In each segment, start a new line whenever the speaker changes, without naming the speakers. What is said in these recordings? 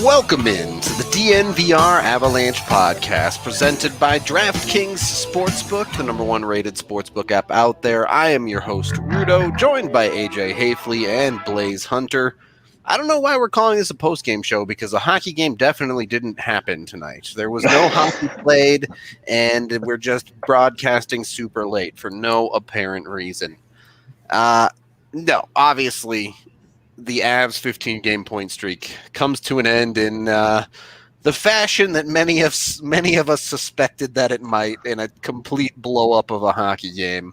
Welcome in to the DNVR Avalanche podcast presented by DraftKings Sportsbook, the number one rated sportsbook app out there. I am your host, Rudo, joined by AJ Hafley and Blaze Hunter. I don't know why we're calling this a post-game show because the hockey game definitely didn't happen tonight. There was no hockey played, and we're just broadcasting super late for no apparent reason. No, obviously, the Avs 15-game point streak comes to an end in the fashion that many of us suspected that it might, in a complete blow-up of a hockey game.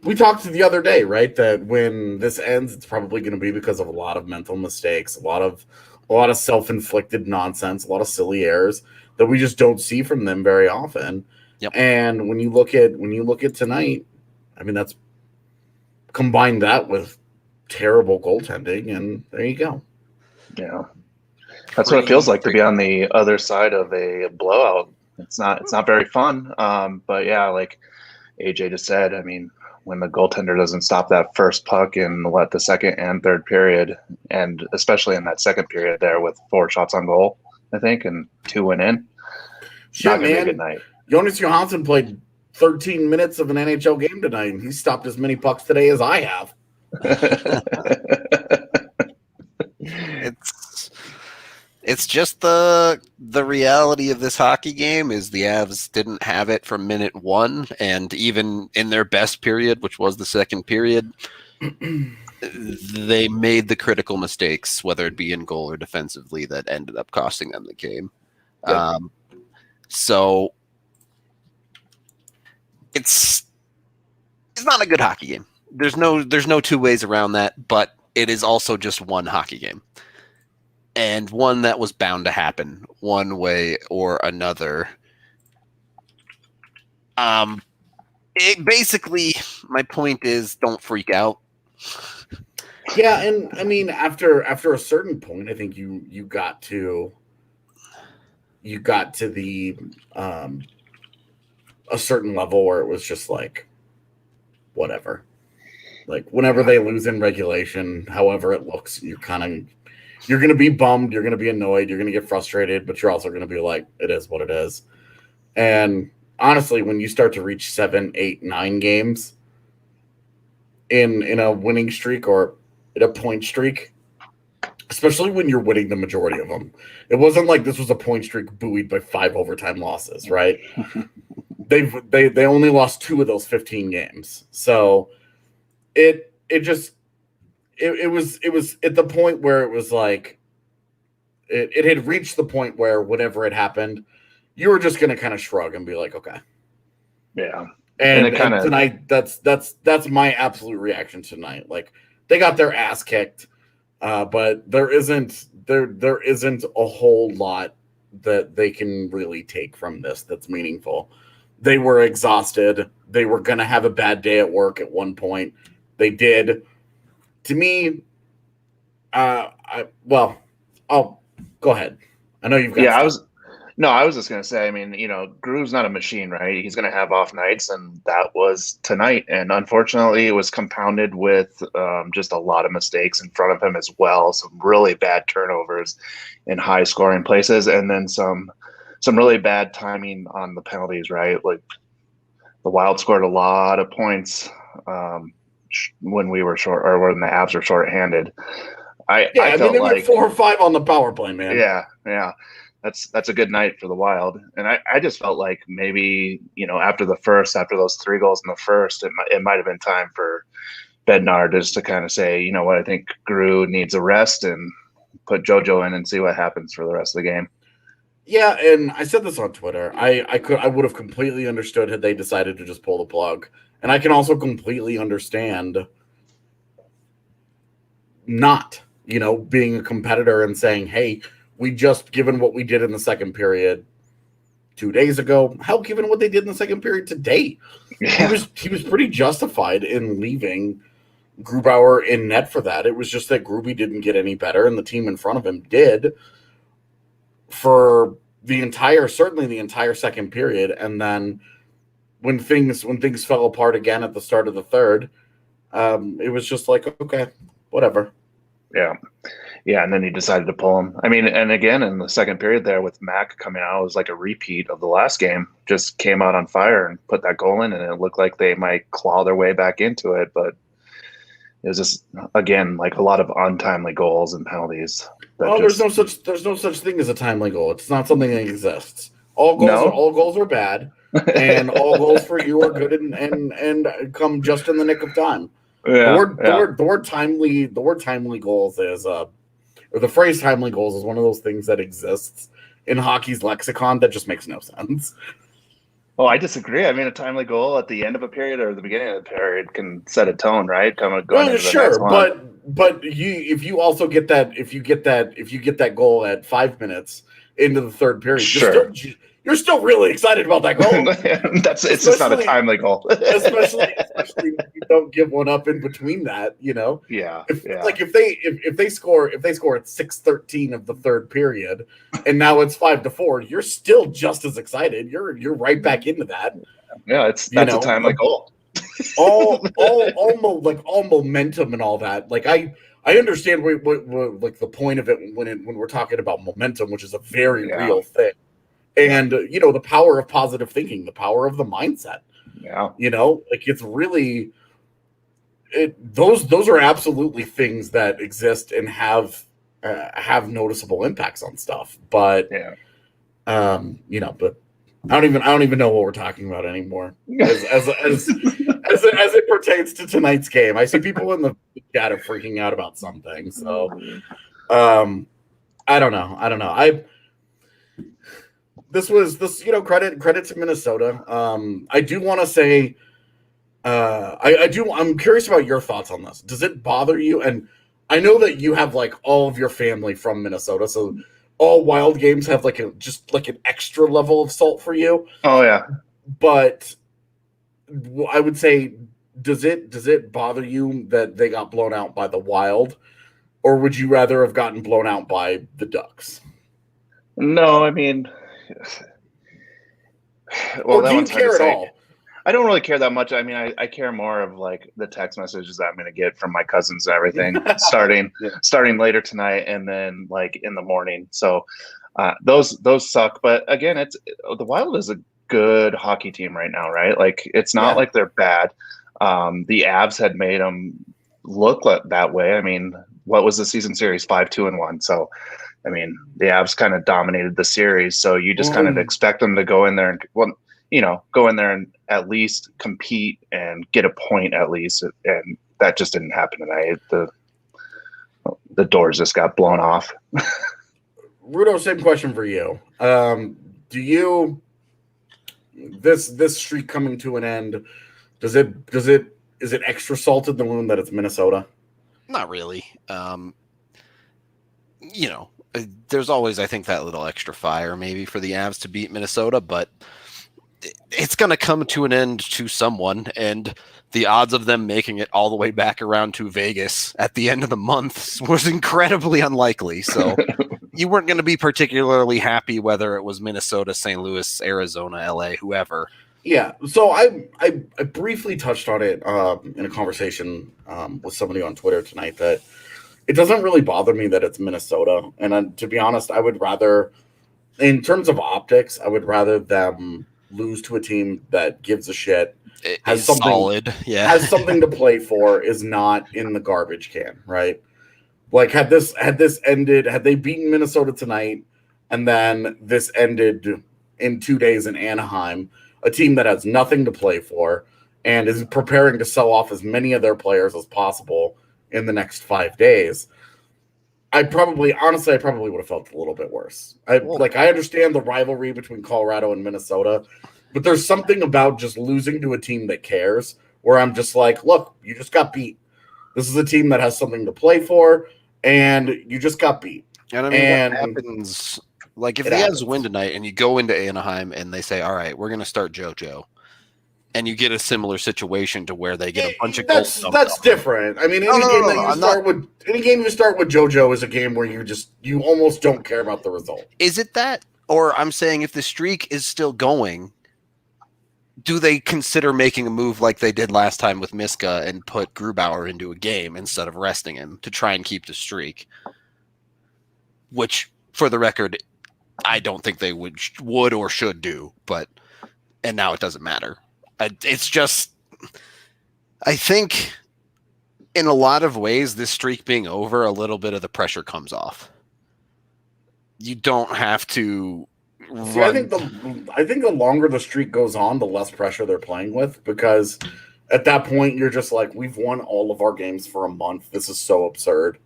We talked the other day, right, that when this ends, it's probably going to be because of a lot of mental mistakes, a lot of self-inflicted nonsense, a lot of silly errors that we just don't see from them very often.
Yep.
And when you look at tonight, I mean, that's combine that with terrible goaltending, and there you go.
Yeah, that's what it feels like to be on the other side of a blowout. It's not very fun. But yeah, like AJ just said, I mean, when the goaltender doesn't stop that first puck in the second and third period, and especially in that second period there with 4 shots on goal, I think, and 2 went in.
Shit,
not gonna
man.
be a good night.
Jonas Johansson played 13 minutes of an NHL game tonight, and he stopped as many pucks today as I have.
It's just the reality of this hockey game is the Avs didn't have it from minute 1, and even in their best period, which was the second period, they made the critical mistakes, whether it be in goal or defensively, that ended up costing them the game.
Yep.
So it's not a good hockey game. There's no two ways around that, but it is also just one hockey game. And one that was bound to happen one way or another. Basically, my point is, don't freak out.
Yeah, and I mean, after a certain point, I think you got to the a certain level where it was just like, whatever. Like whenever they lose in regulation, however it looks, you're going to be bummed, you're going to be annoyed, you're going to get frustrated, but you're also going to be like, it is what it is. And honestly, when you start to reach 7, 8, 9 games in a winning streak or in a point streak, especially when you're winning the majority of them, it wasn't like this was a point streak buoyed by 5 overtime losses, right? They only lost 2 of those 15 games. So it was at the point where it was like it had reached the point where whenever it happened, you were just going to kind of shrug and be like, okay.
Yeah.
And tonight, that's my absolute reaction tonight. Like, they got their ass kicked, but there isn't a whole lot that they can really take from this that's meaningful. They were exhausted. They were going to have a bad day at work at one point. They did. To me, I'll go ahead. I know you've got.
Yeah, I was just gonna say. I mean, Groove's not a machine, right? He's gonna have off nights, and that was tonight. And unfortunately, it was compounded with just a lot of mistakes in front of him as well. Some really bad turnovers in high scoring places, and then some really bad timing on the penalties. Right, like the Wild scored a lot of points when we were short, or when the Avs were shorthanded. I felt
they
like
went 4 or 5 on the power play, man.
Yeah. That's a good night for the Wild. And I just felt like maybe, after those 3 goals in the first, it might have been time for Bednar just to kind of say, you know what, I think Gru needs a rest and put JoJo in and see what happens for the rest of the game.
Yeah, and I said this on Twitter. I would have completely understood had they decided to just pull the plug. And I can also completely understand not, being a competitor and saying, hey, we just, given what we did in the second period 2 days ago, hell, given what they did in the second period today,
Yeah.
he was pretty justified in leaving Grubauer in net for that. It was just that Gruby didn't get any better, and the team in front of him did for certainly the entire second period. And then when things fell apart again at the start of the third, it was just like, okay, whatever.
Yeah. Yeah, and then he decided to pull him. I mean, and again, in the second period there with Mac coming out, it was like a repeat of the last game. Just came out on fire and put that goal in, and it looked like they might claw their way back into it. But it was just, again, like a lot of untimely goals and penalties.
There's no such thing as a timely goal. It's not something that exists. All goals are bad, and all goals for you are good and come just in the nick of time. The word timely goals is or the phrase timely goals is one of those things that exists in hockey's lexicon that just makes no sense.
Oh, I disagree. I mean, a timely goal at the end of a period or the beginning of the period can set a tone, right? Going into the next one.
But if you also get that goal at 5 minutes into the third period, you're still really excited about that goal.
It's just not a timely goal.
especially if you don't give one up in between that, you know.
Yeah.
If they score at 6:13 of the third period, and now it's 5-4, you're still just as excited. You're right back into that.
Yeah, that's a timely goal.
all momentum and all that. Like I understand what like the point of it when we're talking about momentum, which is a very real thing. And the power of positive thinking, the power of the mindset.
Yeah.
Like it's really those are absolutely things that exist and have noticeable impacts on stuff. But but I don't even know what we're talking about anymore as it pertains to tonight's game. I see people in the chat are freaking out about something. So I don't know. This credit to Minnesota. I do want to say, I'm curious about your thoughts on this. Does it bother you? And I know that you have like all of your family from Minnesota, so all Wild games have like an extra level of salt for you.
Oh yeah.
But I would say, does it bother you that they got blown out by the Wild, or would you rather have gotten blown out by the Ducks?
No, I mean. Well,
do you care at all?
I don't really care that much. I mean, I care more of like the text messages that I'm going to get from my cousins and everything starting later tonight and then like in the morning. So those suck. But again, the Wild is a good hockey team right now, right? Like it's not like they're bad. The Avs had made them look that way. I mean, what was the season series? 5-2-1. So. I mean, the Avs kind of dominated the series, so you just kind of expect them to go in there and at least compete and get a point at least, and that just didn't happen tonight. The doors just got blown off.
Rudo, same question for you. Do you this streak coming to an end? Is it extra salt in the wound that it's Minnesota?
Not really. There's always, I think, that little extra fire maybe for the Avs to beat Minnesota, but it's going to come to an end to someone, and the odds of them making it all the way back around to Vegas at the end of the month was incredibly unlikely. So you weren't going to be particularly happy whether it was Minnesota, St. Louis, Arizona, LA, whoever.
Yeah. So I briefly touched on it in a conversation with somebody on Twitter tonight that it doesn't really bother me that it's Minnesota. And to be honest, I would rather, in terms of optics, I would rather them lose to a team that gives a shit, has something
solid,
has something to play for, is not in the garbage can, right? Like had this ended, had they beaten Minnesota tonight, and then this ended in 2 days in Anaheim, a team that has nothing to play for and is preparing to sell off as many of their players as possible in the next 5 days, I probably would have felt a little bit worse. I understand the rivalry between Colorado and Minnesota, but there's something about just losing to a team that cares where I'm just like, look, you just got beat. This is a team that has something to play for, and you just got beat.
And I mean, what happens, like if the Avs win tonight and you go into Anaheim and they say, all right, we're going to start JoJo, and you get a similar situation to where they get a bunch of goals.
That's different. I mean, any game you start with JoJo is a game where you almost don't care about the result.
Is it that? Or I'm saying if the streak is still going, do they consider making a move like they did last time with Miska and put Grubauer into a game instead of resting him to try and keep the streak? Which, for the record, I don't think they would or should do, and now it doesn't matter. It's just, I think in a lot of ways, this streak being over, a little bit of the pressure comes off. You don't have to run.
See, I think the longer the streak goes on, the less pressure they're playing with, because at that point you're just like, we've won all of our games for a month. This is so absurd.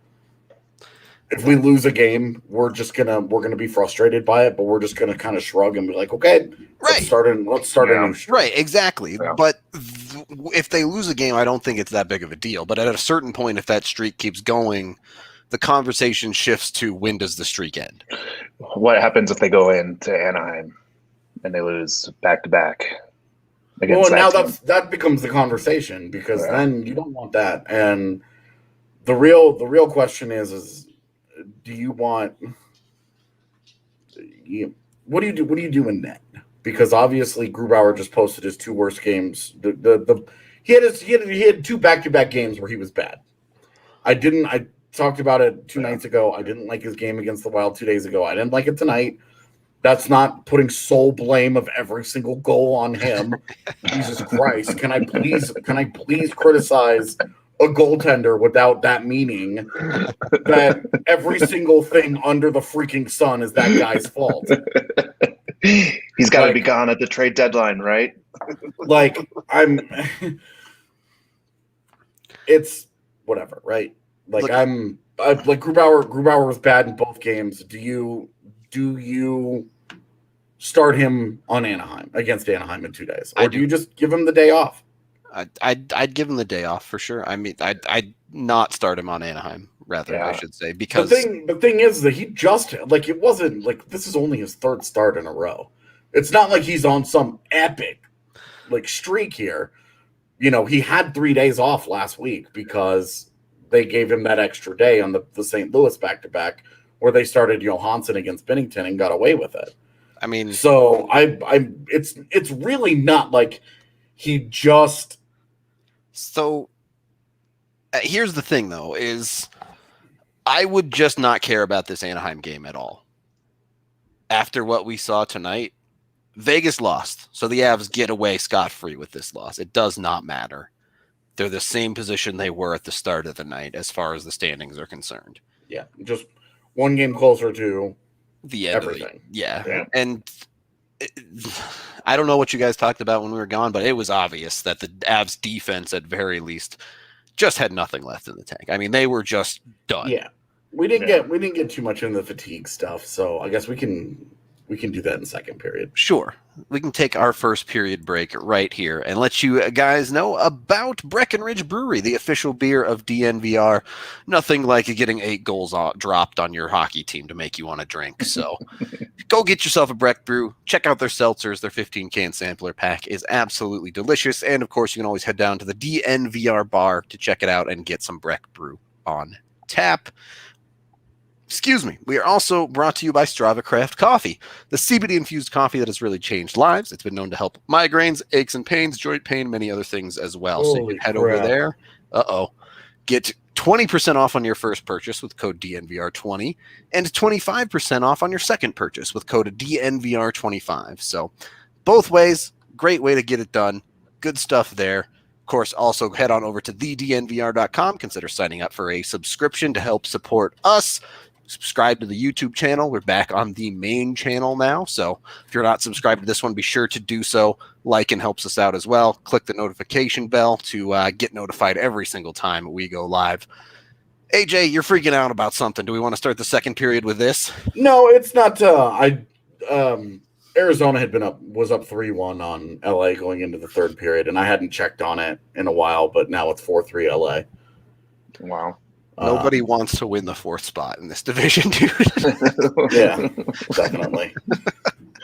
If we lose a game, we're gonna be frustrated by it, but we're just gonna kind of shrug and be like, okay, let's start a new streak.
Right, exactly. Yeah. But if they lose a game, I don't think it's that big of a deal. But at a certain point, if that streak keeps going, the conversation shifts to when does the streak end?
What happens if they go into Anaheim and they lose back to back?
Well, now that becomes the conversation, because then you don't want that. And the real question is do you want what do you do in net? Because obviously Grubauer just posted his 2 worst games. He had 2 back-to-back games where he was bad. I talked about it 2 nights ago. I didn't like his game against the Wild 2 days ago. I didn't like it tonight. That's not putting sole blame of every single goal on him. Jesus Christ. Can I please criticize a goaltender without that meaning that every single thing under the freaking sun is that guy's fault?
He's got to be gone at the trade deadline, right?
It's whatever, right? Grubauer was bad in both games. Do you start him on Anaheim against Anaheim in 2 days, or do you just give him the day off?
I'd give him the day off for sure. I mean, I'd not start him on Anaheim, rather, I should say, because
the thing is that he just it wasn't like this is only his 3rd start in a row. It's not like he's on some epic streak here. You know, he had 3 days off last week because they gave him that extra day on the St. Louis back-to-back where they started Johansson against Binnington and got away with it.
I mean,
so it's really not like he just.
So here's the thing, though, is I would just not care about this Anaheim game at all. After what we saw tonight, Vegas lost, so the Avs get away scot-free with this loss. It does not matter. They're the same position they were at the start of the night as far as the standings are concerned.
Yeah, just 1 game closer to
the end
everything.
Yeah. And I don't know what you guys talked about when we were gone, but it was obvious that the Avs defense, at very least, just had nothing left in the tank. I mean, they were just done.
Yeah, we didn't get too much into the fatigue stuff, so I guess we can do that in second period.
Sure. We can take our first period break right here and let you guys know about Breckenridge Brewery, the official beer of DNVR. Nothing like getting 8 goals dropped on your hockey team to make you want to drink. So go get yourself a Breck Brew. Check out their seltzers. Their 15-can sampler pack is absolutely delicious. And, of course, you can always head down to the DNVR bar to check it out and get some Breck Brew on tap. Excuse me. We are also brought to you by Strava Craft Coffee, the CBD-infused coffee that has really changed lives. It's been known to help migraines, aches and pains, joint pain, many other things as well.
Holy
so you can head
crap.
over there. Get 20% off on your first purchase with code DNVR20 and 25% off on your second purchase with code DNVR25. So both ways, great way to get it done. Good stuff there. Of course, also head on over to thednvr.com. Consider signing up for a subscription to help support us. Subscribe to the YouTube channel. We're back on the main channel now. So if you're not subscribed to this one, be sure to do so. Liking helps us out as well. Click the notification bell to get notified every single time we go live. AJ, you're freaking out about something. Do we want to start the second period with this?
No, it's not. Arizona was up 3-1 on LA going into the third period, and I hadn't checked on it in a while, but now it's 4-3 LA.
Wow.
Nobody wants to win the 4th spot in this division, dude.
Yeah, definitely.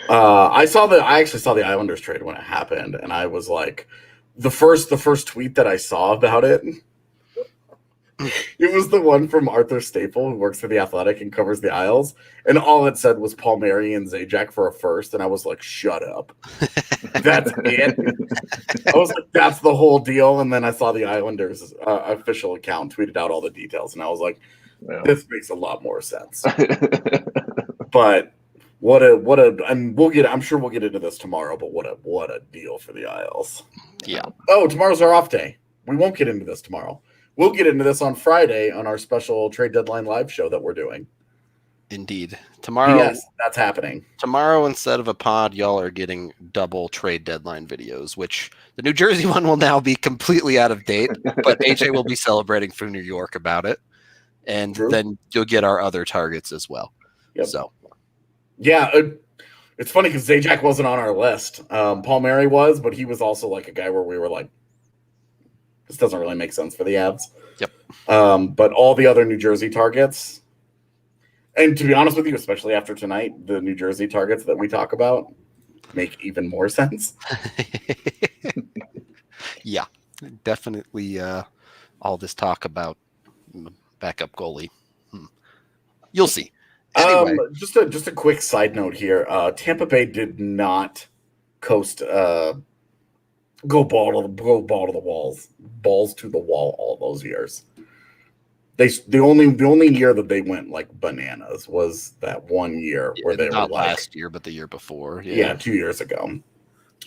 I actually saw the Islanders trade when it happened, and I was like, the first tweet that I saw about it It was the one from Arthur Staple, who works for The Athletic and covers the Isles. And all it said was Palmieri and Zajac for a first. And I was like, shut up. That's it. I was like, that's the whole deal. And then I saw the Islanders official account tweeted out all the details. And I was like, this makes a lot more sense. But I'm sure we'll get into this tomorrow, but what a deal for the Isles.
Yeah.
Oh, tomorrow's our off day. We won't get into this tomorrow. We'll get into this on Friday on our special trade deadline live show that we're doing.
Indeed. Tomorrow.
Yes, that's happening.
Tomorrow, instead of a pod, y'all are getting double trade deadline videos, which the New Jersey one will now be completely out of date, but AJ will be celebrating for New York about it. And then you'll get our other targets as well.
Yep.
So,
yeah, it's funny because Zajac wasn't on our list. Palmieri was, but he was also like a guy where we were like, this doesn't really make sense for the Avs.
Yep.
But all the other New Jersey targets, and to be honest with you, especially after tonight, the New Jersey targets that we talk about make even more sense.
Yeah, definitely all this talk about backup goalie. You'll see. Anyway.
Just a quick side note here. Tampa Bay did not coast go balls to the wall all those years. The only year that they went like bananas was that one year where they
not
were like,
last year, but the year before.
Yeah, 2 years ago.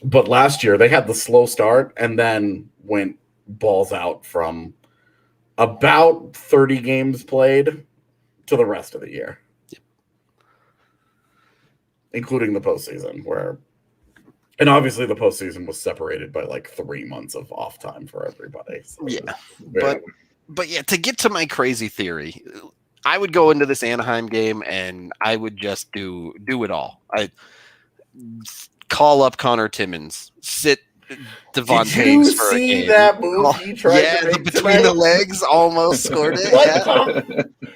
But last year they had the slow start and then went balls out from about 30 games played to the rest of the year.
Yep.
Including the postseason and obviously the postseason was separated by like 3 months of off time for everybody. So
But yeah, to get to my crazy theory, I would go into this Anaheim game and I would just do it all. I call up Connor Timmins, sit Devon Taves for a game.
Did you see that move he tried to make
between the legs almost scored it.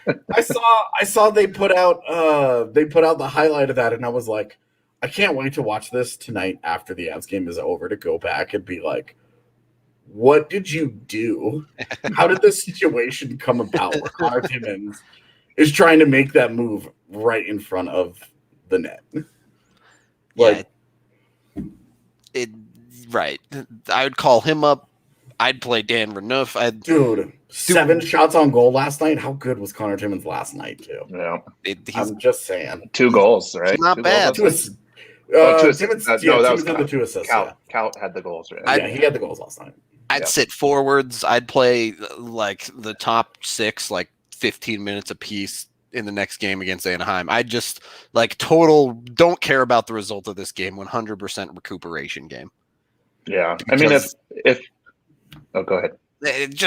Yeah. I saw they put out the highlight of that, and I was like, I can't wait to watch this tonight after the Avs game is over to go back and be like, what did you do? How did this situation come about where Connor Timmins is trying to make that move right in front of the net?
Like, right. I would call him up. I'd play Dan Renouf.
Dude, 7 shots on goal last night. How good was Connor Timmins last night, too?
Yeah.
I'm just saying.
2 goals, right?
Not
2
bad.
Timmins
that was
had
the 2 assists.
Cal had the goals, right?
He had the goals last night.
I'd sit forwards. I'd play like the top 6, like 15 minutes apiece in the next game against Anaheim. I just don't care about the result of this game. 100% recuperation game.
Yeah.
Because
I mean, if go ahead.
It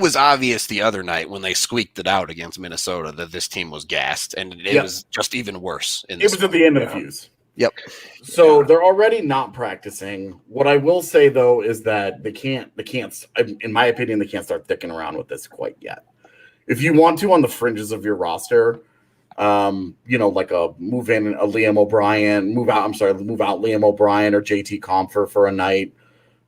was obvious the other night when they squeaked it out against Minnesota that this team was gassed, and it was just even worse.
It was at the end of the fuse.
Yep.
So they're already not practicing. What I will say though is that they can't. In my opinion, they can't start dicking around with this quite yet. If you want to, on the fringes of your roster, like move in a Liam O'Brien, move out Liam O'Brien or JT Compher for a night.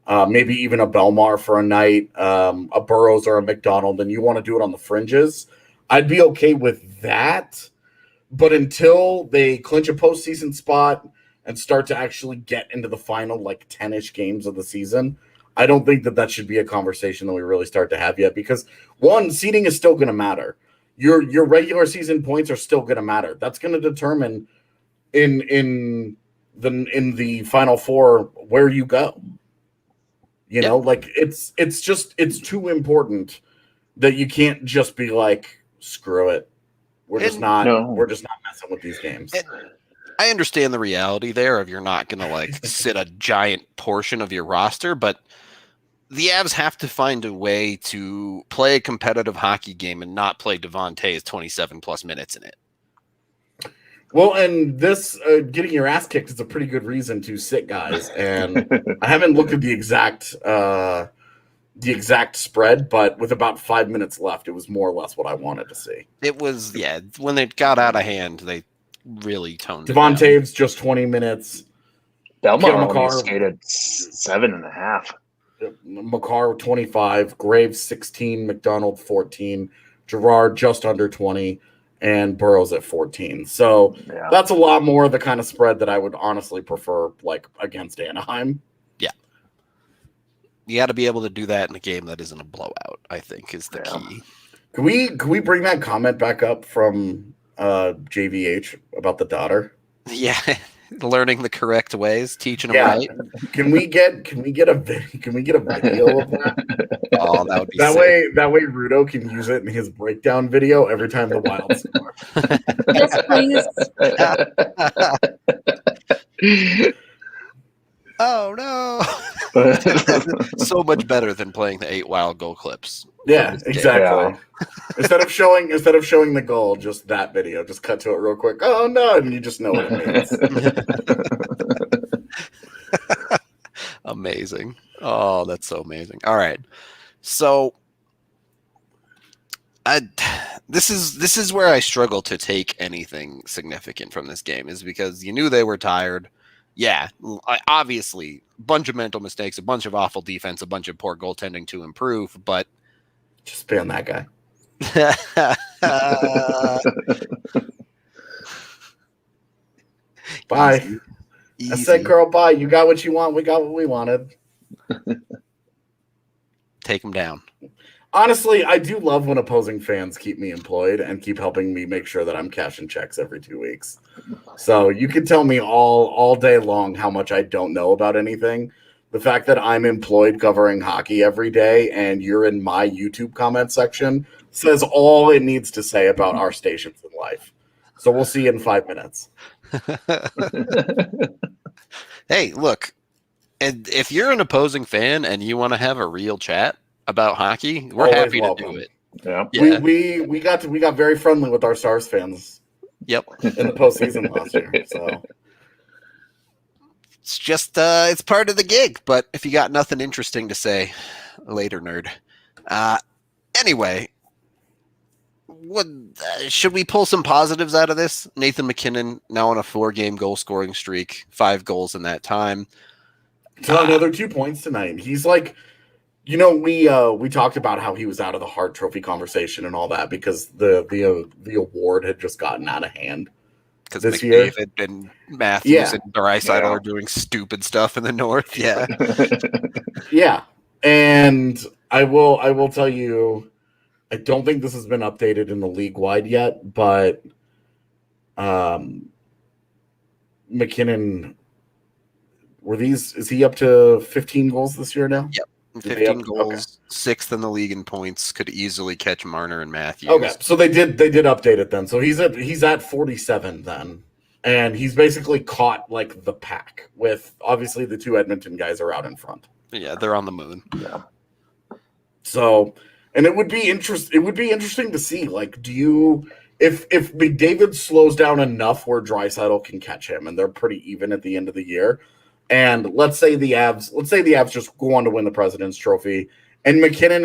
Maybe even a Belmar for a night, a Burrows or a McDonald, and you want to do it on the fringes, I'd be okay with that. But until they clinch a postseason spot and start to actually get into the final 10-ish games of the season, I don't think that should be a conversation that we really start to have yet. Because one, seeding is still going to matter. Your regular season points are still going to matter. That's going to determine in the Final Four where you go. It's too important that you can't just be like, screw it. We're just not messing with these games.
I understand the reality there of you're not going to sit a giant portion of your roster, but the Avs have to find a way to play a competitive hockey game and not play Devon Taves 27 plus minutes in it. Well,
and this getting your ass kicked is a pretty good reason to sit guys. And I haven't looked at the exact spread, but with about 5 minutes left, it was more or less what I wanted to see.
It was, when it got out of hand, they really toned
Devon
it down.
Taves, just 20 minutes.
Belmar only skated 7.5.
McCarr 25, Graves 16, McDonald 14, Gerard just under 20, and Burrows at 14. So that's a lot more of the kind of spread that I would honestly prefer, like against Anaheim.
Yeah, you got to be able to do that in a game that isn't a blowout, I think, is the key.
Can we bring that comment back up from JVH about the daughter?
Yeah. Learning the correct ways, teaching them right.
Can we get a video of that?
Oh, that would be
that
sick.
way Rudo can use it in his breakdown video every time the Wild score.
Yes, please.
Oh no! So much better than playing the 8 Wild goal clips.
Yeah, exactly. Instead of showing the goal, just that video. Just cut to it real quick. Oh no, and you just know what it means.
Amazing. Oh, that's so amazing. All right. So this is where I struggle to take anything significant from this game, is because you knew they were tired. Yeah, obviously, a bunch of mental mistakes, a bunch of awful defense, a bunch of poor goaltending to improve, but
just ban that guy. Bye. Easy. I said, girl, bye. You got what you want. We got what we wanted.
Take him down.
Honestly, I do love when opposing fans keep me employed and keep helping me make sure that I'm cashing checks every 2 weeks. So you can tell me all day long how much I don't know about anything. The fact that I'm employed covering hockey every day and you're in my YouTube comment section says all it needs to say about our stations in life. So we'll see you in 5 minutes.
Hey, look, and if you're an opposing fan and you want to have a real chat about hockey, we're
always
happy
welcome.
To do it.
Yeah.
We got very friendly with our Stars fans.
Yep.
In the postseason last year. So
it's just it's part of the gig. But if you got nothing interesting to say, later, nerd. Anyway, what should we pull some positives out of this? Nathan MacKinnon now on a 4-game goal scoring streak, 5 goals in that time.
So another 2 points tonight. He's like, you know, we talked about how he was out of the Hart Trophy conversation and all that because the award had just gotten out of hand.
Because
this
McDavid
year
and Matthews and Draisaitl are doing stupid stuff in the North. Yeah.
Yeah. And I will tell you, I don't think this has been updated in the league wide yet, but MacKinnon, is he up to 15 goals this year now?
Yep. 15 goals, 6th in the league in points, could easily catch Marner and Matthews.
Okay, so they did update it then. So he's at 47 then, and he's basically caught like the pack with obviously the 2 Edmonton guys are out in front.
Yeah, they're on the moon.
Yeah. So, and it would be interesting to see, like, if McDavid slows down enough where Draisaitl can catch him, and they're pretty even at the end of the year. And let's say the Avs just go on to win the President's Trophy, and MacKinnon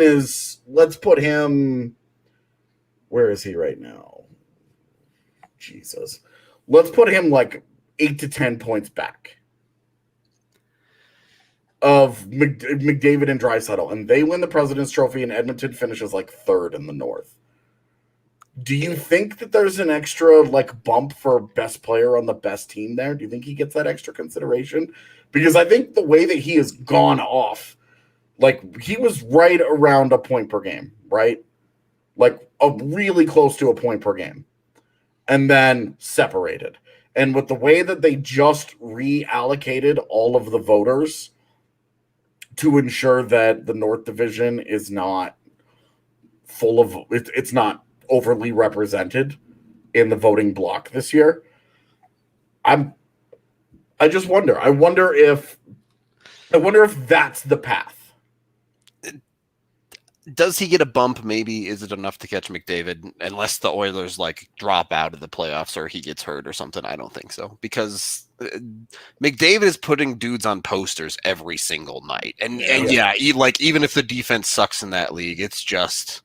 let's put him, where is he right now? Jesus. Let's put him like 8 to 10 points back of McDavid and Draisaitl, and they win the President's Trophy, and Edmonton finishes like 3rd in the North. Do you think that there's an extra like bump for best player on the best team there? Do you think he gets that extra consideration? Because I think the way that he has gone off, like he was right around a point per game, right? Like really close to a point per game, and then separated. And with the way that they just reallocated all of the voters to ensure that the North Division is not full of it's not overly represented in the voting block this year. I just wonder. I wonder if that's the path.
Does he get a bump? Maybe. Is it enough to catch McDavid? Unless the Oilers like drop out of the playoffs or he gets hurt or something. I don't think so, because McDavid is putting dudes on posters every single night, and even if the defense sucks in that league, it's just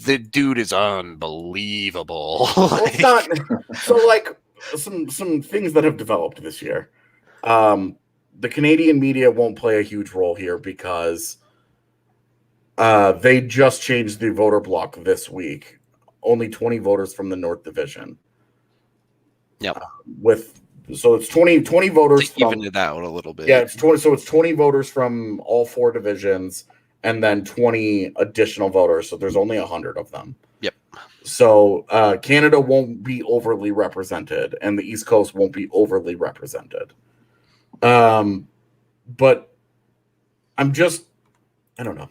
the dude is unbelievable.
Well, it's not so like some things that have developed this year. the Canadian media won't play a huge role here because they just changed the voter block this week. Only 20 voters from the North Division.
Yep.
So it's 20 voters
to even it out a little bit.
Yeah, it's 20. So it's 20 voters from all 4 divisions, and then 20 additional voters. So there's only 100 of them.
Yep.
So Canada won't be overly represented, and the East Coast won't be overly represented. But I don't know.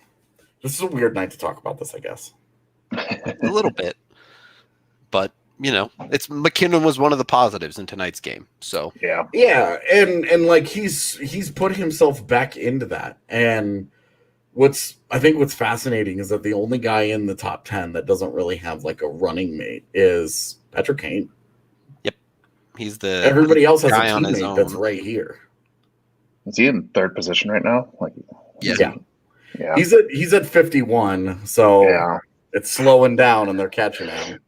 This is a weird night to talk about this, I guess.
A little bit. But, it's McKinnon was one of the positives in tonight's game. So
yeah, and like he's put himself back into that. And what's fascinating is that the only guy in the top 10 that doesn't really have like a running mate is Patrick Kane.
Yep, he's
everybody else has a
guy on his
teammate
own.
that's right here.
Is he in third position right now?
Yeah. He's at 51, so it's slowing down and they're catching him.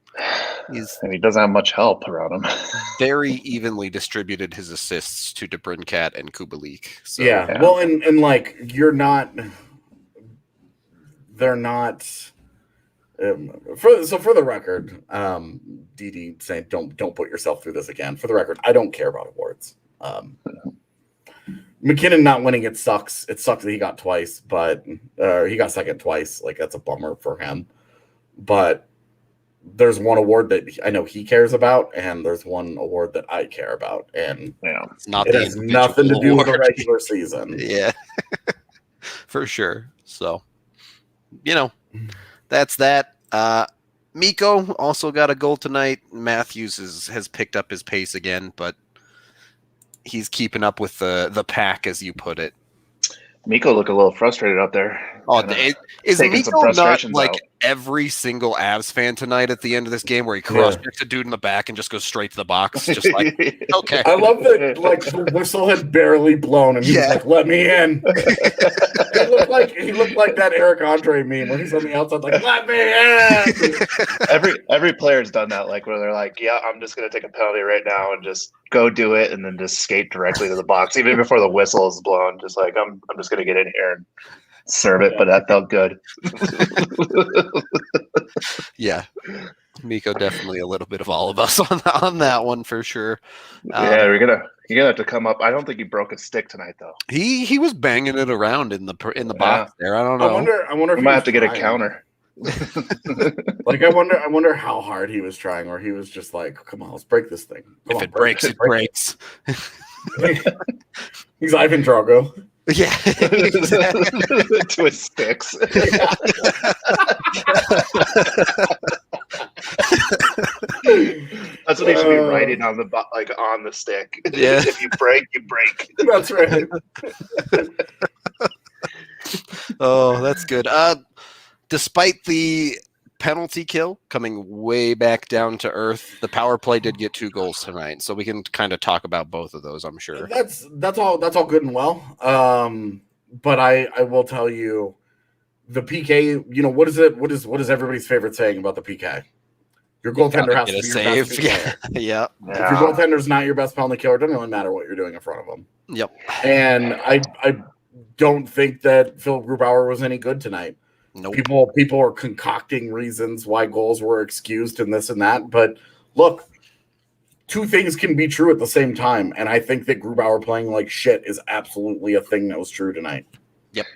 And he doesn't have much help around him.
Very evenly distributed his assists to DeBrincat and Kubalik. So.
Yeah. Well, and like they're not. For the record, DD saying don't put yourself through this again. For the record, I don't care about awards. McKinnon not winning, it sucks. It sucks that he got twice, but he got second twice. Like, that's a bummer for him. But there's one award that I know he cares about, and there's one award that I care about, and
it's not
it has nothing to do with the regular season.
Yeah, for sure. So, that's that. Mikko also got a goal tonight. Matthews has picked up his pace again, but he's keeping up with the pack, as you put it.
Mikko looked a little frustrated out there.
Oh, is Mikko not like every single Avs fan tonight at the end of this game where he crushes a dude in the back and just goes straight to the box? Just like, okay.
I love that, like, the whistle had barely blown and he was like, let me in. he looked like that Eric Andre meme where he's on the outside like, let me in.
Every player's done that, like, where they're like, yeah, I'm just going to take a penalty right now and just go do it and then just skate directly to the box, even before the whistle is blown. Just like, I'm just going to get in here and serve it, but that felt good.
Yeah, Mikko definitely a little bit of all of us on that one for sure.
You're gonna have to come up. I don't think he broke a stick tonight though.
He was banging it around in the box there. I don't know.
I wonder if
we might have to get a counter.
Like, I wonder how hard he was trying, or he was just like, come on, let's break this thing.
If it breaks, it breaks.
He's Ivan Drago.
Yeah,
twist sticks. That's what he should be writing on the stick.
Yeah,
if you break, you break.
That's right.
Oh, that's good. Despite the penalty kill coming way back down to earth, the power play did get 2 goals tonight, so we can kind of talk about both of those, I'm sure.
That's all good and well. But I will tell you, the PK, what is everybody's favorite saying about the PK? Your goaltender has to be your best PK.
Yeah.
If your goaltender's not your best penalty killer, it doesn't really matter what you're doing in front of them.
Yep.
And I don't think that Philip Grubauer was any good tonight.
Nope.
People are concocting reasons why goals were excused and this and that. But look, 2 things can be true at the same time. And I think that Grubauer playing like shit is absolutely a thing that was true tonight.
Yep.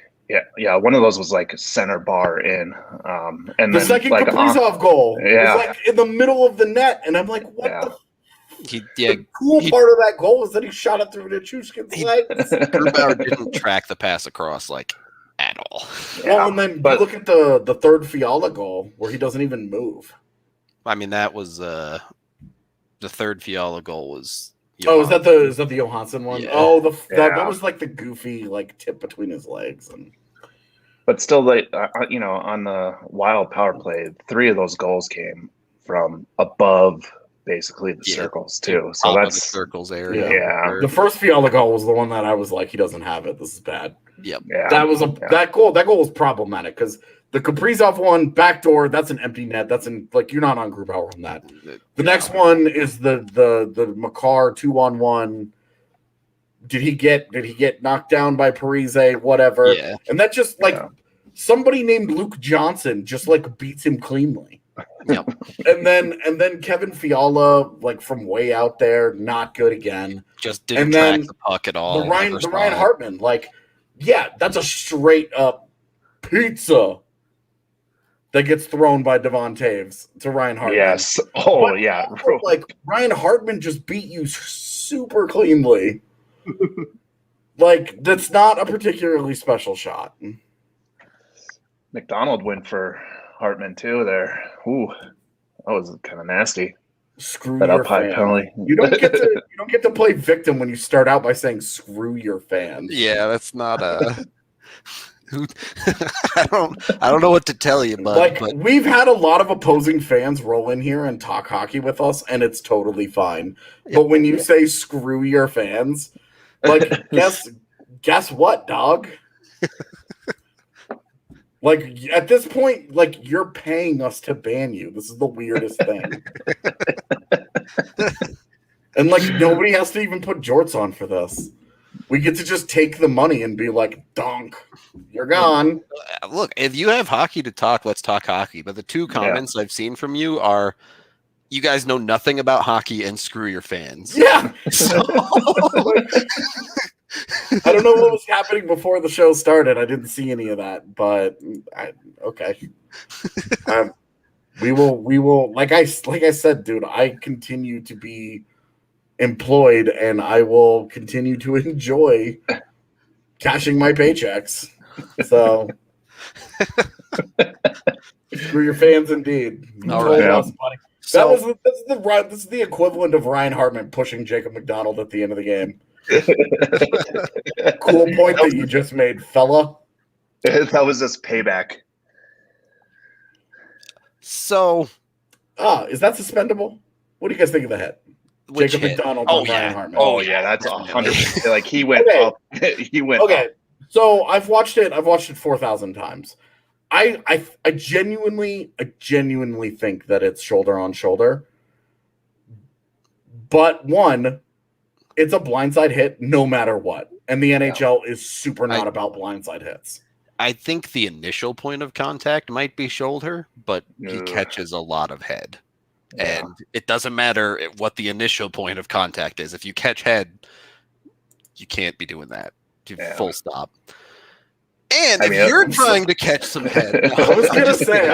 Yeah. One of those was like center bar in. And
the
then,
second
like,
Kaprizov goal was like in the middle of the net. And I'm like, what the cool part of that goal was that he shot it through Nichushkin's legs.
Grubauer didn't track the pass across at all.
Well, and then look at the third Fiala goal where he doesn't even move.
I mean, that was the third Fiala goal was.
Oh, is that the Johansson one?
Yeah.
Oh, that was like the goofy tip between his legs,
but still, on the Wild power play, 3 of those goals came from above basically the circles too. So that's
the circles area.
Yeah.
The first Fiala goal was the one that I was like, he doesn't have it. This is bad.
Yep.
Yeah. That goal was problematic because the Kaprizov one, backdoor, that's an empty net. That's you're not on Grubauer on that. The next one is the Makar 2-on-1 Did he get knocked down by Parise? Whatever.
Yeah.
And that just somebody named Luke Johnson just like beats him cleanly.
Yep.
And then Kevin Fiala, like from way out there, not good again.
Just didn't track the puck at all.
The Ryan Hartman, like, yeah, that's a straight up pizza that gets thrown by Devon Taves to Ryan Hartman.
Yes. Oh,
but
yeah.
Also, like, Ryan Hartman just beat you super cleanly. Like, that's not a particularly special shot.
McDonald went for Hartman too there. Ooh, that was kind of nasty.
Screw
that
your
up high
fans.
penalty.
You don't get to play victim when you start out by saying screw your fans.
Yeah, that's not a I don't know what to tell you, but
we've had a lot of opposing fans roll in here and talk hockey with us, and it's totally fine. But when you say screw your fans, like guess what, dog? Like, at this point, like, you're paying us to ban you. This is the weirdest thing. And, like, nobody has to even put jorts on for this. We get to just take the money and be like, donk, you're gone.
Look, if you have hockey to talk, let's talk hockey. But the two comments I've seen from you are, you guys know nothing about hockey and screw your fans.
Yeah. So, I don't know what was happening before the show started. I didn't see any of that, but okay. We will. Like I said, dude. I continue to be employed, and I will continue to enjoy cashing my paychecks. So, screw your fans, indeed.
All right,
us, buddy. So, this is the equivalent of Ryan Hartman pushing Jacob McDonald at the end of the game. Cool point that you just made, fella.
That was just payback.
So,
is that suspendable? What do you guys think of the hit? Jacob McDonald on Ryan Hartman.
Oh yeah, that's 100%. Like he went up. He went
okay.
up.
So I've watched it 4,000 times. I genuinely think that it's shoulder on shoulder. But one, it's a blindside hit no matter what. And the NHL is super not about blindside hits.
I think the initial point of contact might be shoulder, but he catches a lot of head. Yeah. And it doesn't matter what the initial point of contact is. If you catch head, you can't be doing that. Full stop. And if you're trying to catch some head,
I was going to say,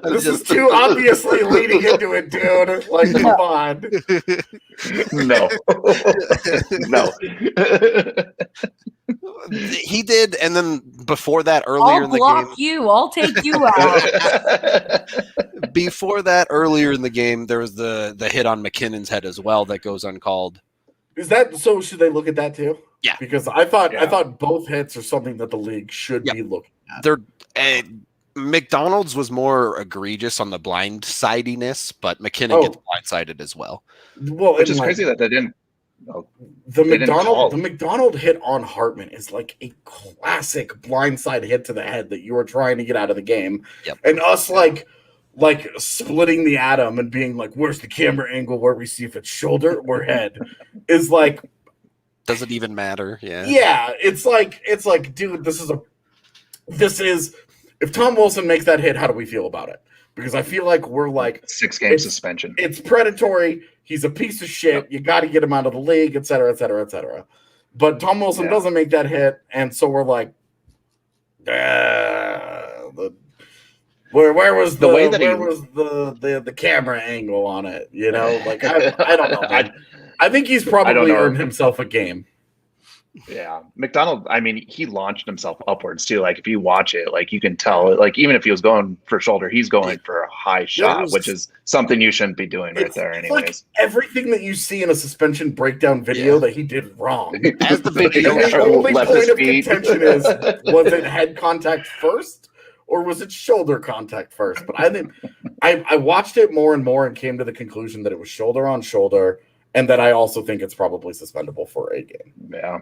this is too obviously leading into it, dude. Like, come on.
No.
He did, and then before that, earlier in the game,
I'll block you. I'll take you out.
Before that, earlier in the game, there was the hit on McKinnon's head as well that goes uncalled.
Is that so? Should they look at that too?
Yeah,
because I thought both hits are something that the league should be looking at.
McDonald's was more egregious on the blindsidiness, but McKinnon gets blindsided as well.
Well,
which is crazy that they didn't.
The McDonald hit on Hartman is like a classic blindside hit to the head that you are trying to get out of the game, and us like splitting the atom and being like, "Where's the camera angle where we see if it's shoulder or head?" is like.
Does it even matter? Yeah.
Yeah, it's like, dude, this is if Tom Wilson makes that hit, how do we feel about it? Because I feel like we're like
6-game suspension.
It's predatory. He's a piece of shit. You got to get him out of the league, et cetera, et cetera, et cetera. But Tom Wilson doesn't make that hit, and so we're like, where was the camera angle on it? You know, like I don't know. I think he's probably earned himself a game.
Yeah. McDonald, I mean, he launched himself upwards too. Like if you watch it, like you can tell, like even if he was going for shoulder, he's going for a high shot, which is something you shouldn't be doing right there anyways.
Like everything that you see in a suspension breakdown video that he did wrong.
As the video
the only point of contention is, was it head contact first or was it shoulder contact first? But I think I watched it more and more and came to the conclusion that it was shoulder on shoulder. And that I also think it's probably suspendable for a game.
Yeah.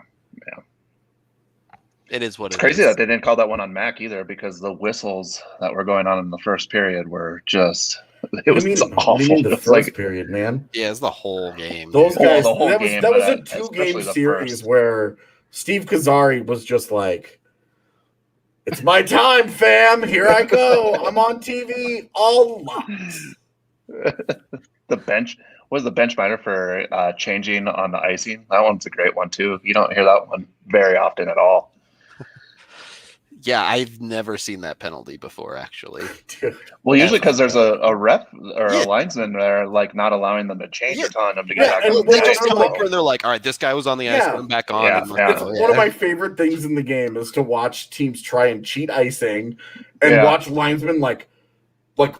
It is what
It's
it
crazy
is.
that they didn't call that one on Mac either, because the whistles that were going on in the first period were just it was awful.
What do you mean the
It's
first
like
period, man?
Yeah, it's the whole game.
Those
dude.
guys,
the whole
that
game,
was a
but
2-game
especially the
series
first.
where Steve Kazari was just like, "It's my time, fam. Here I go. I'm on TV all lots."
The bench was the bench minor for changing on the icing. That one's a great one too. You don't hear that one very often at all.
Yeah, I've never seen that penalty before, actually.
Dude,
Well, usually
Ever.
because there's a ref or
Yeah.
a linesman there, like not allowing them to change or telling them to get
Yeah,
back
and
on
They
the
just
ice.
come
like-
over and they're like, all right, this guy was on the ice,
Yeah.
put him back on.
Yeah,
and
yeah.
It's one of my favorite things in the game is to watch teams try and cheat icing and
Yeah.
watch linesmen like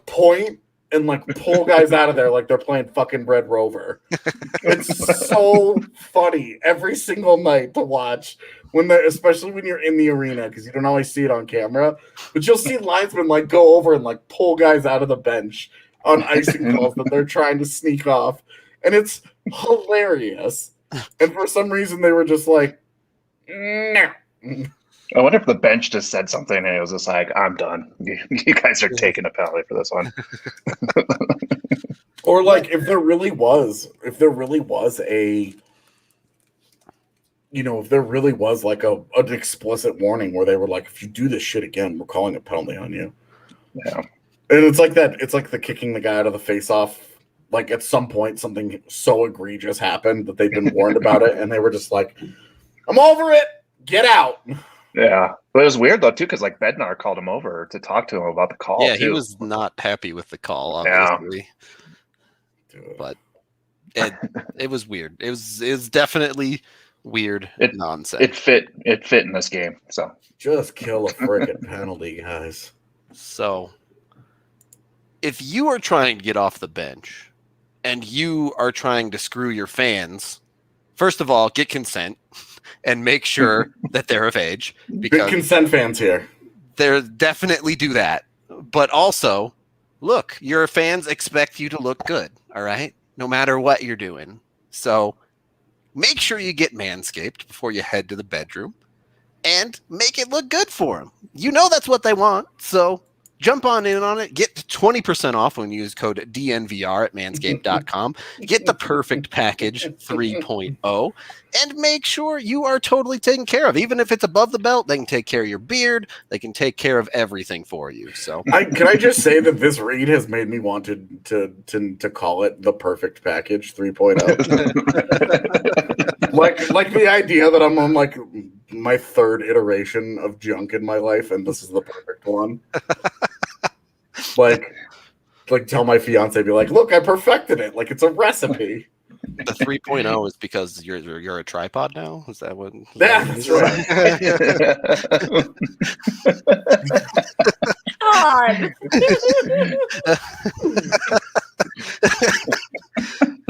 point and like pull guys out of there like they're playing fucking Red Rover. It's so funny every single night to watch especially when you're in the arena because you don't always see it on camera, but you'll see linesmen like go over and like pull guys out of the bench on icing calls that they're trying to sneak off, and it's hilarious. And for some reason they were just like, no.
I wonder if the bench just said something and it was just like, I'm done. You guys are taking a penalty for this one.
Or like if there really was like an explicit warning where they were like, if you do this shit again, we're calling a penalty on you.
Yeah.
And it's like that. It's like the kicking the guy out of the face-off. Like at some point, something so egregious happened that they've been warned about it, and they were just like, "I'm over it. Get out."
Yeah. But it was weird though too, because like Bednar called him over to talk to him about the call.
Yeah, he
too.
was not happy with the call,
Yeah.
obviously. But it was weird. It was definitely weird nonsense.
It fit in this game. So
Just kill a freaking penalty, guys.
So if you are trying to get off the bench and you are trying to screw your fans, first of all, get consent and make sure that they're of age. Because
Big consent fans here.
They definitely do that. But also, look, your fans expect you to look good, all right? No matter what you're doing. So make sure you get Manscaped before you head to the bedroom and make it look good for them. You know that's what they want. So jump on in on it. Get 20% off when you use code DNVR at manscaped.com. Get the perfect package 3.0 and make sure you are totally taken care of. Even if it's above the belt, they can take care of your beard. They can take care of everything for you. So
can I just say that this read has made me want to call it the perfect package 3.0. like the idea that I'm on like my third iteration of junk in my life and this is the perfect one. like tell my fiance, be like, look, I perfected it. Like it's a recipe.
the 3.0 is because you're a tripod now? Is that what?
Yeah, that's right.
God.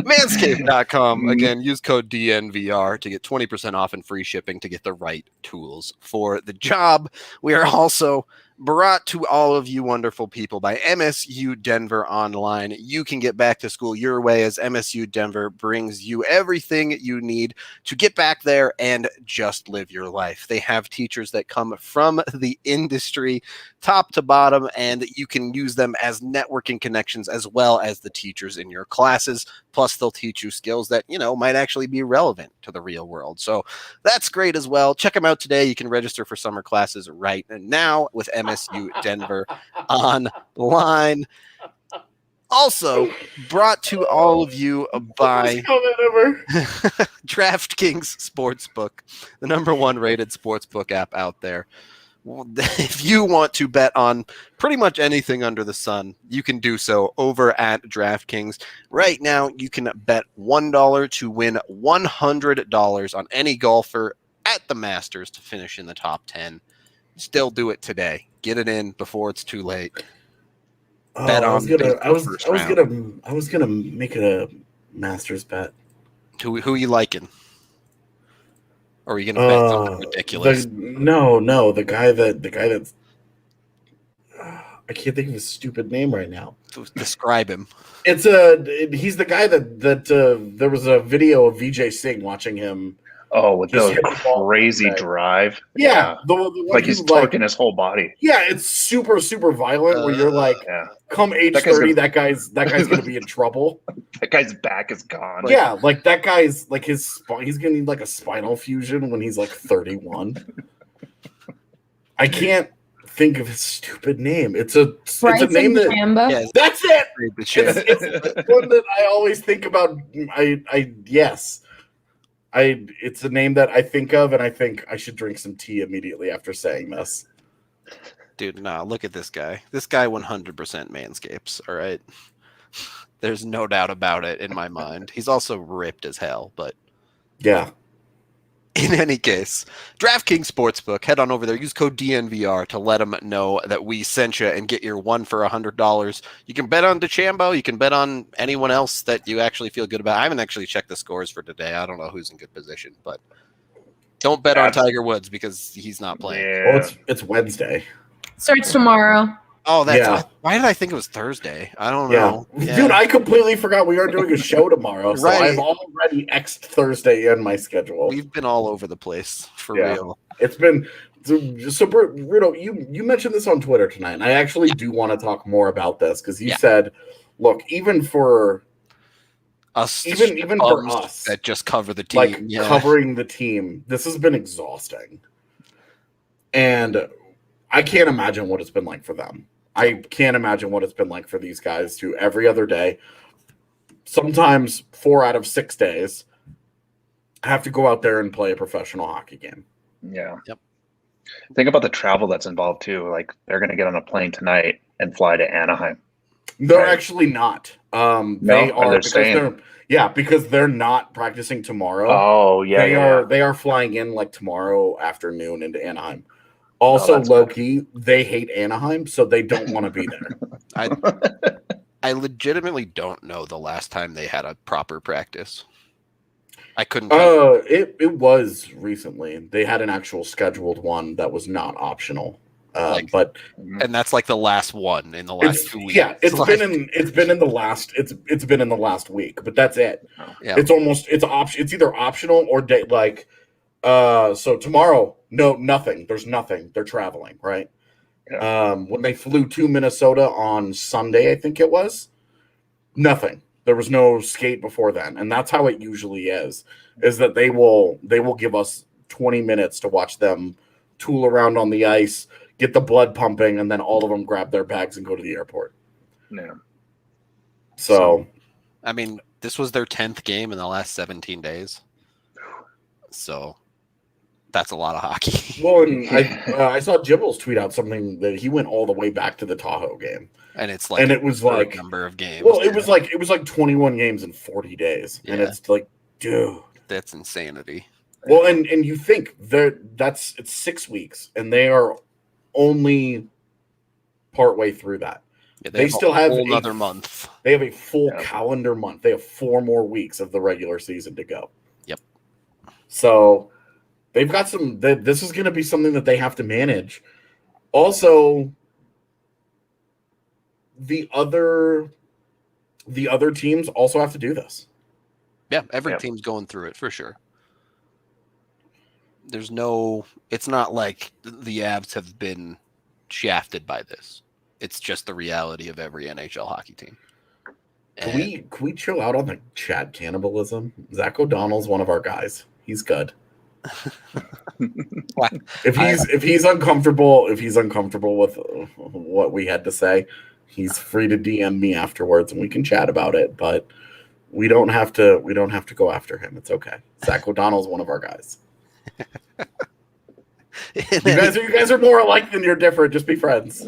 Manscaped.com. Again, use code DNVR to get 20% off and free shipping to get the right tools for the job. We are also brought to all of you wonderful people by MSU Denver Online. You can get back to school your way as MSU Denver brings you everything you need to get back there and just live your life. They have teachers that come from the industry, top to bottom, and you can use them as networking connections as well as the teachers in your classes. Plus, they'll teach you skills that, might actually be relevant to the real world. So that's great as well. Check them out today. You can register for summer classes right now with MSU Denver Online. Also brought to all of you by DraftKings Sportsbook, the #1 rated sportsbook app out there. If you want to bet on pretty much anything under the sun, you can do so over at DraftKings. Right now, you can bet $1 to win $100 on any golfer at the Masters to finish in the top 10. Still do it today. Get it in before it's too late. Bet
I
on
was gonna make it a Masters bet.
Who are you liking? Or are you going to bet something ridiculous?
The guy that's I can't think of his stupid name right now.
Describe him.
He's the guy that there was a video of Vijay Singh watching him
Oh, with
Just
the
hit the ball
crazy
right.
drive.
Yeah, the one
Like he's torquing his whole body.
Yeah, it's super super violent. Where you're like, come age 30, that guy's gonna be in trouble.
That guy's back is gone.
Yeah, like that guy's like he's gonna need like a spinal fusion when he's like 31. I can't think of his stupid name. It's a name that
Chambo?
that's it. It's one that I always think about. It's a name that I think of, and I think I should drink some tea immediately after saying this.
Dude, nah, look at this guy. This guy 100% manscapes, all right? There's no doubt about it in my mind. He's also ripped as hell, but
yeah.
In any case, DraftKings Sportsbook, head on over there. Use code DNVR to let them know that we sent you and get your one for $100. You can bet on DeChambeau. You can bet on anyone else that you actually feel good about. I haven't actually checked the scores for today. I don't know who's in good position, but don't bet on Tiger Woods because he's not playing.
Yeah.
Well, it's Wednesday.
Starts tomorrow.
Oh, why did I think it was Thursday? I don't know.
Yeah. Dude, I completely forgot we are doing a show tomorrow. So I've already X'd Thursday in my schedule.
We've been all over the place for real.
It's been so Bruno, you mentioned this on Twitter tonight, and I actually do want to talk more about this because you said, look, even for
us,
even for us
that just cover the team,
covering the team, this has been exhausting. And I can't imagine what it's been like for them. I can't imagine what it's been like for these guys to every other day, sometimes 4 out of 6 days, have to go out there and play a professional hockey game.
Yeah.
Yep.
Think about the travel that's involved too. Like they're going to get on a plane tonight and fly to Anaheim.
They're actually not. They are because they're not practicing tomorrow.
Oh yeah.
They are flying in like tomorrow afternoon into Anaheim. Also, low-key, they hate Anaheim, so they don't want to be there.
I legitimately don't know the last time they had a proper practice. I couldn't.
It was recently. They had an actual scheduled one that was not optional.
And that's like the last one in the last 2 weeks.
Yeah, it's been in the last week, but that's it.
Yeah.
It's either optional or so tomorrow, nothing. There's nothing. They're traveling, right? Yeah. When they flew to Minnesota on Sunday, I think it was, nothing. There was no skate before then, and that's how it usually is that they will give us 20 minutes to watch them tool around on the ice, get the blood pumping, and then all of them grab their bags and go to the airport.
Yeah.
So
I mean, this was their 10th game in the last 17 days. So that's a lot of hockey.
Well, and I saw Gibbles tweet out something that he went all the way back to the Tahoe game,
and it was like number of games.
Well, it was like 21 games in 40 days, and it's like, dude,
that's insanity.
Well, and you think it's 6 weeks, and they are only partway through that.
Yeah, they still have another month.
They have a full calendar month. They have 4 more weeks of the regular season to go.
Yep.
So they've got some. This is going to be something that they have to manage. Also, the other teams also have to do this.
Yeah, every team's going through it for sure. It's not like the Avs have been shafted by this. It's just the reality of every NHL hockey team.
Can we chill out on the chat cannibalism? Zach O'Donnell's one of our guys. He's good. if he's uncomfortable with what we had to say, he's free to DM me afterwards and we can chat about it. But we don't have to go after him. It's okay. Zach O'Donnell's one of our guys. You guys are more alike than you're different. Just be friends.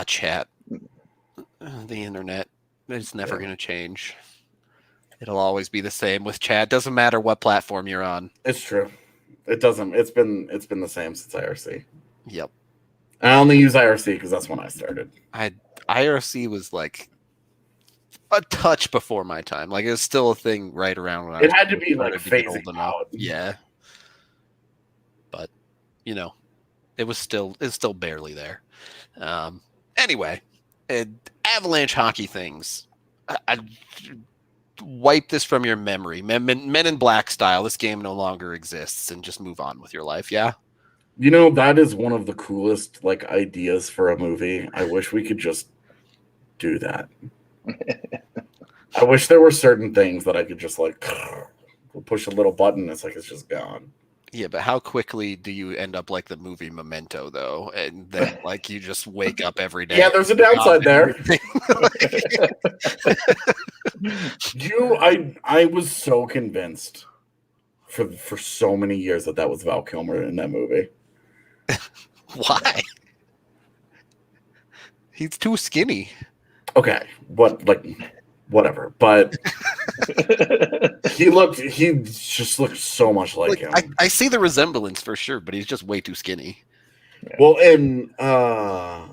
Chat. The internet. It's never going to change. It'll always be the same with chat. Doesn't matter what platform you're on.
It's true. It doesn't. It's been the same since IRC.
Yep.
I only use IRC because that's when I started.
IRC was like a touch before my time. Like it was still a thing right around when
it had to be like phasing out.
Yeah. But it's still barely there. Anyway, Avalanche hockey things. I wipe this from your memory. Men in Black style. This game no longer exists, and just move on with your life. Yeah.
You know, that is one of the coolest ideas for a movie. I wish we could just do that. I wish there were certain things that I could just push a little button. It's just gone.
Yeah, but how quickly do you end up like the movie Memento, though? And then you just wake up every day.
Yeah, there's a downside there. I was so convinced for so many years that was Val Kilmer in that movie.
Why? He's too skinny.
Okay, whatever. But he just looked so much like him.
I see the resemblance for sure, but he's just way too skinny.
Well, and I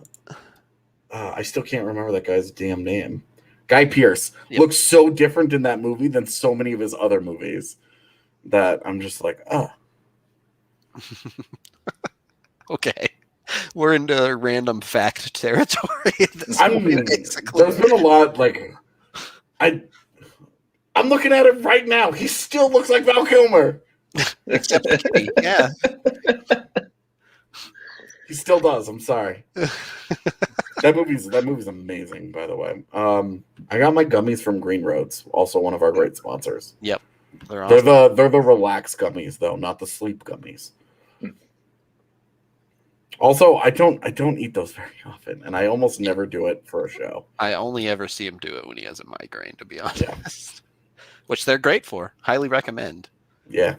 still can't remember that guy's damn name. Guy Pearce looks so different in that movie than so many of his other movies that I'm just
Okay. We're into random fact territory.
There's been a lot I'm looking at it right now. He still looks like Val Kilmer.
Except for Kitty. Yeah.
He still does. I'm sorry. That movie's amazing, by the way. I got my gummies from Green Roads, also one of our great sponsors.
Yep. They're awesome.
They're the relax gummies though, not the sleep gummies. Also, I don't eat those very often, and I almost never do it for a show.
I only ever see him do it when he has a migraine, to be honest. Which they're great for. Highly recommend.
Yeah.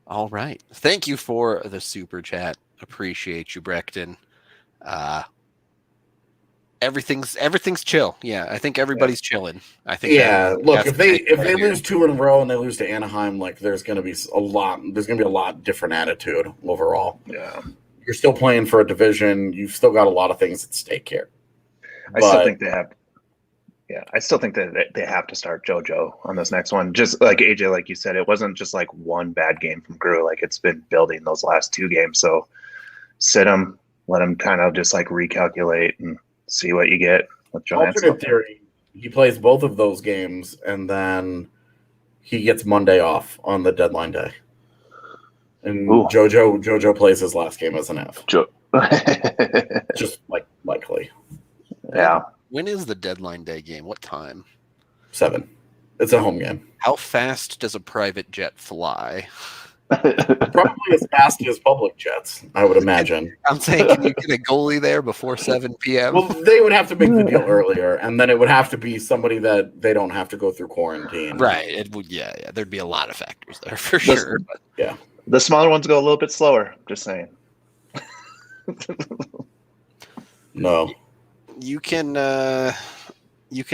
All right. Thank you for the super chat. Appreciate you, Brecton. Everything's chill. Yeah, I think everybody's chilling. I think.
Yeah. Look, if they lose 2 in a row and they lose to Anaheim, there's going to be a lot different attitude overall.
Yeah.
You're still playing for a division. You've still got a lot of things at stake here.
I still think they have. Yeah, I still think that they have to start JoJo on this next one. Just like AJ, like you said, it wasn't just one bad game from Gru. It's been building those last 2 games. So sit him, let him kind of just recalculate and see what you get with Johansson.
Alternate theory, he plays both of those games, and then he gets Monday off on the deadline day. And JoJo plays his last game as an F. Just likely.
Yeah.
When is the deadline day game? What time?
7. It's a home game.
How fast does a private jet fly?
Probably as fast as public jets, I would imagine.
I'm saying, can you get a goalie there before 7 p.m.?
Well, they would have to make the deal earlier, and then it would have to be somebody that they don't have to go through quarantine.
Right. It would. Yeah. There'd be a lot of factors there for sure. But.
Yeah.
The smaller ones go a little bit slower. Just saying.
No.
You can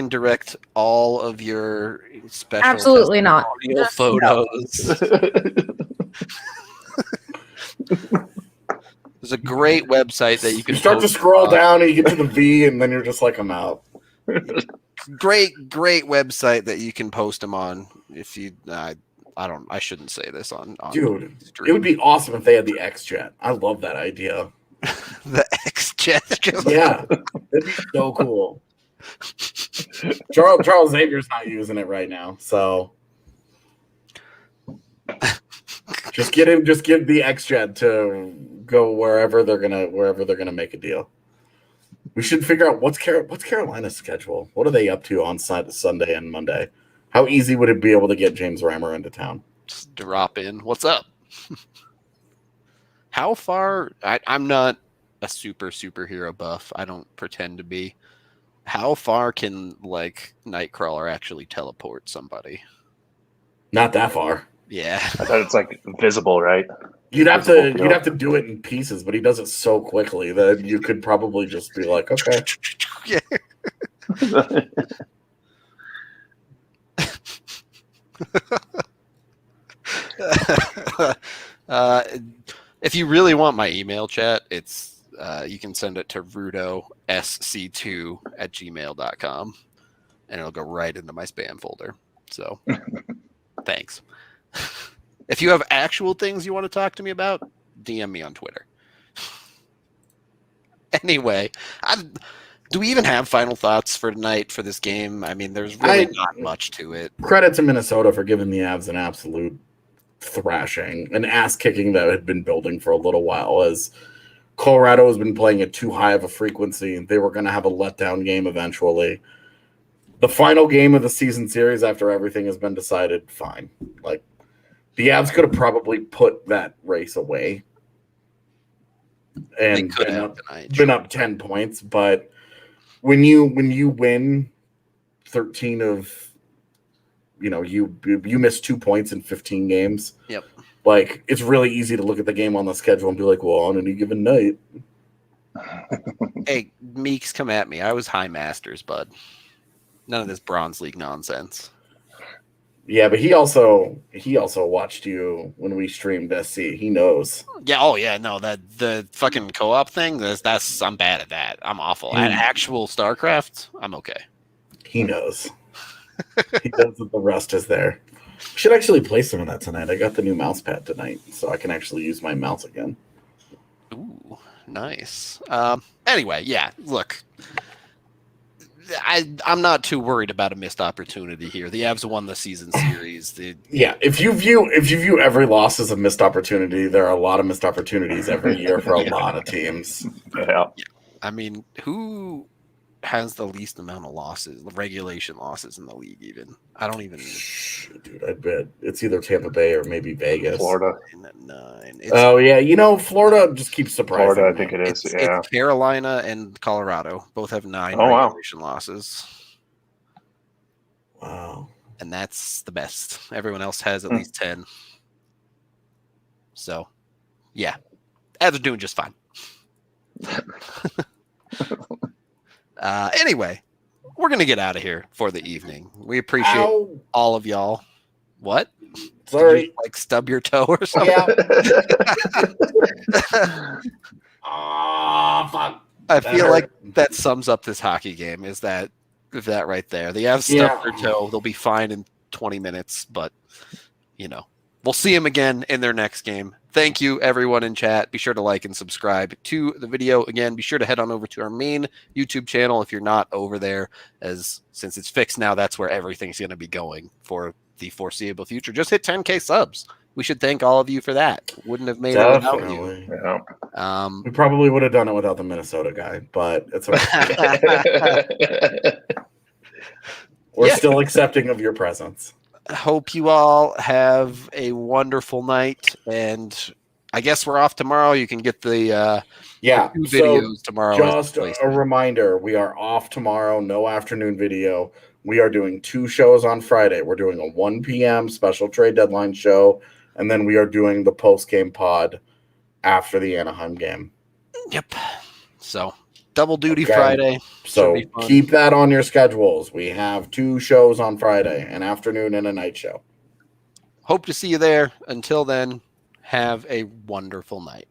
direct all of your special
Absolutely not.
audio photos. There's a great website that you can
start to scroll down and you get to the V and then you're just I'm out.
Great website that you can post them on. If you I shouldn't say this on
Dude, it would be awesome if they had the X-Jet. I love that idea.
The X-Jet.
Yeah. That'd be so cool. Charles Xavier's not using it right now, so just give the X-Jet to go wherever they're gonna make a deal. We should figure out what's Carolina's schedule. What are they up to on Sunday and Monday? How easy would it be able to get James Reimer into town?
Just drop in. What's up? How far? I'm not a superhero buff. I don't pretend to be. How far can Nightcrawler actually teleport somebody?
Not that far.
Yeah.
I thought it's visible, right?
You'd have to do it in pieces, but he does it so quickly that you could probably just be like, okay.
Yeah. If you really want my email chat, it's you can send it to rudosc2@gmail.com and it'll go right into my spam folder. So thanks. If you have actual things you want to talk to me about, DM me on Twitter. Anyway, Do we even have final thoughts for tonight for this game? I mean, there's really not much to it.
Credit to Minnesota for giving the Avs an absolute thrashing, an ass kicking that had been building for a little while, as Colorado has been playing at too high of a frequency. They were going to have a letdown game eventually. The final game of the season series, after everything has been decided, fine. Like, the Avs could have probably put that race away and been up 10 points, but when you win 13 of, you miss 2 points in 15 games.
Yep.
Like, it's really easy to look at the game on the schedule and be like, well, on any given night.
Hey, Meeks, come at me. I was high masters, bud. None of this Bronze League nonsense.
Yeah, but he also watched you when we streamed SC. He knows.
Yeah. Oh, yeah. No, the fucking co-op thing. That's I'm bad at that. I'm awful at actual StarCraft. I'm okay.
He knows. He knows that the rust is there. We should actually play some of that tonight. I got the new mouse pad tonight, so I can actually use my mouse again.
Ooh, nice. Anyway, yeah. Look. I'm not too worried about a missed opportunity here. The Avs won the season series.
Yeah, if you view every loss as a missed opportunity, there are a lot of missed opportunities every year for a lot of teams.
Yeah.
I mean, who has the least amount of losses, regulation losses in the league? Even I don't even.
Dude, I bet it's either Tampa Bay or maybe Vegas.
Florida.
9.
Oh yeah, Florida just keeps surprising.
Florida, I think it is. Yeah.
It's Carolina and Colorado both have 9
wow.
regulation losses.
Wow.
And that's the best. Everyone else has at least 10. So, yeah, Avs are doing just fine. Anyway, we're going to get out of here for the evening. We appreciate all of y'all. What?
Sorry.
Did you, stub your toe or something?
Yeah. Oh, fuck.
I feel like that sums up this hockey game, is that right there. The Avs stubbed their toe. They'll be fine in 20 minutes, but, we'll see them again in their next game. Thank you, everyone in chat. Be sure to like and subscribe to the video. Again, be sure to head on over to our main YouTube channel if you're not over there, since it's fixed now, that's where everything's going to be going for the foreseeable future. Just hit 10K subs. We should thank all of you for that. Wouldn't have made it without you.
Yeah.
We probably would have done it without the Minnesota guy, but it's okay. We're still accepting of your presence.
Hope you all have a wonderful night, and I guess we're off tomorrow. You can get the 2 videos tomorrow.
Just a reminder, we are off tomorrow. No afternoon video. We are doing 2 shows on Friday. We're doing a 1 p.m. special trade deadline show, and then we are doing the post-game pod after the Anaheim game.
Yep. So double duty Friday.
So keep that on your schedules. We have 2 shows on Friday, an afternoon and a night show.
Hope to see you there. Until then, have a wonderful night.